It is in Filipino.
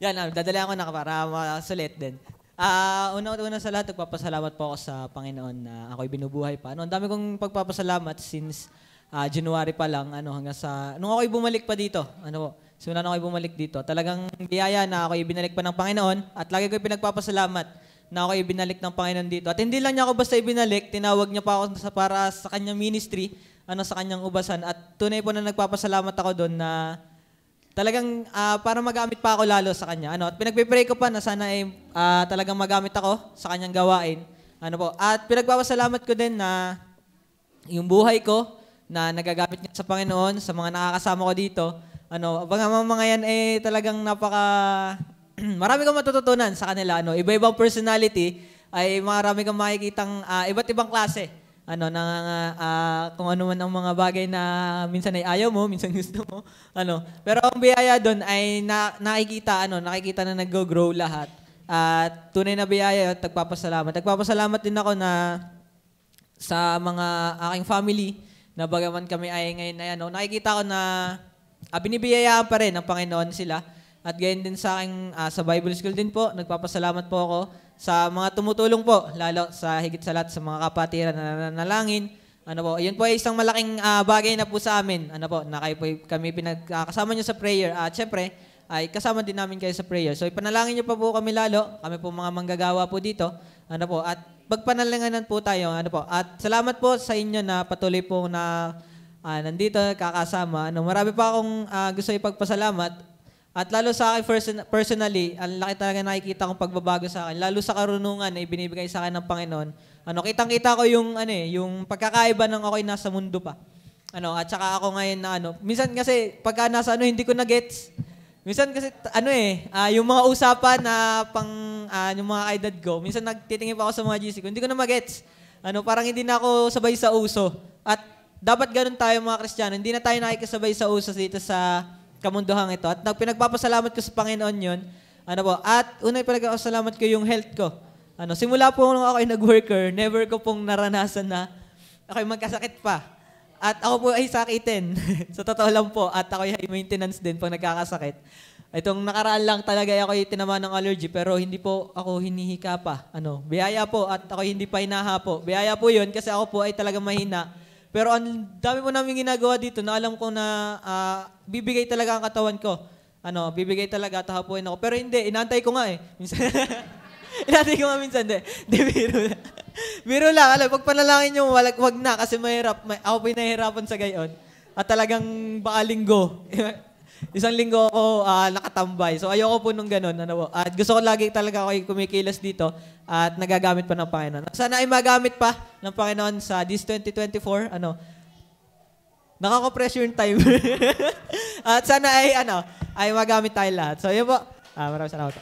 Yan, dadalihan ko na para masulit din. Una sa lahat, nagpapasalamat po ako sa Panginoon na ako'y binubuhay pa. Ang dami kong pagpapasalamat since January pa lang, hanggang sa, nung ako'y bumalik pa dito, simula na ako'y bumalik dito, talagang biyaya na ako'y binalik pa ng Panginoon at lagi ko'y pinagpapasalamat na ako'y binalik ng Panginoon dito. At hindi lang niya ako basta ibinalik, tinawag niya pa ako para sa kanyang ministry, sa kanyang ubasan. At tunay po na nagpapasalamat ako doon na talagang para magamit pa ako lalo sa kanya. At pinagpipray ko pa na sana talagang magamit ako sa kanyang gawain. At pinagpapasalamat ko din na yung buhay ko na nagagamit niya sa Panginoon, sa mga nakakasama ko dito. Mga yan talagang marami kang matututunan sa kanila. Iba-ibang personality ay marami kang makikitang iba't ibang klase. Kung ano man ang mga bagay na minsan ay ayaw mo, minsan gusto mo. Pero ang biyaya doon ay nakikita na nag-grow lahat. At tunay na biyaya at nagpapasalamat. Nagpapasalamat din ako na sa mga aking family na bagaman kami ay ngayon na nakikita ko na binibiyayaan pa rin ng Panginoon sila. At gayon din sa aking sa Bible School din po, nagpapasalamat po ako sa mga tumutulong po, lalo sa higit sa lahat sa mga kapatiran na nanalangin. Yun po ay isang malaking bagay na po sa amin. Na kami pinagkasama nyo sa prayer. At syempre, ay kasama din namin kayo sa prayer. So ipanalangin nyo pa po kami lalo. Kami po mga manggagawa po dito. At pagpanalanganan po tayo. At salamat po sa inyo na patuloy po na nandito, kakasama. Marami pa akong gusto ipagpasalamat. At lalo sa akin personally, ang laki talaga nakikita kong pagbabago sa akin. Lalo sa karunungan na ibinibigay sa akin ng Panginoon. Kitang-kita ko yung pagkakaiba ng ako'y nasa mundo pa. At saka ako ngayon na minsan kasi pagka nasa hindi ko na-gets. Minsan kasi yung mga usapan na yung mga kaedad ko, minsan nagtitingin pa ako sa mga GC ko, hindi ko na ma-gets. Parang hindi na ako sabay sa uso. At dapat ganun tayo mga Kristiyano, hindi na tayo nakikisabay sa uso dito sa kamunduhang ito. At pinagpapasalamat ko sa Panginoon yun. At unay pinagpapasalamat ko yung health ko. Simula po nung ako ay nag-worker, never ko pong naranasan na ako'y magkasakit pa. At ako po ay sakitin. Sa totoo lang po. At ako ay high maintenance din pag nagkakasakit. Itong nakaraan lang talaga ako ay tinamaan ng allergy pero hindi po ako hinihika pa. Biyaya po at ako hindi pa hinaha po. Biyaya po yun kasi ako po ay talagang mahina. Pero ang dami po namin ginagawa dito na alam ko na bibigay talaga ang katawan ko. Bibigay talaga at hahapuin ako. Pero hindi, inaantay ko nga eh. Minsan, inaantay ko nga minsan, hindi, biro lang. Biro lang, pag panalangin nyo, wag na kasi mahirap. Ako po yung nahihirapan sa gayon. At talagang baka linggo. Isang linggo ako nakatambay. So ayoko po nung ganun. At gusto ko lagi talaga ako kumikilos dito at nagagamit pa ng Panginoon. Sana ay magamit pa ng Panginoon sa this 2024. Nakaka-pressure yung time. At sana ay magamit tayo lahat. So yun po. Maraming salamat.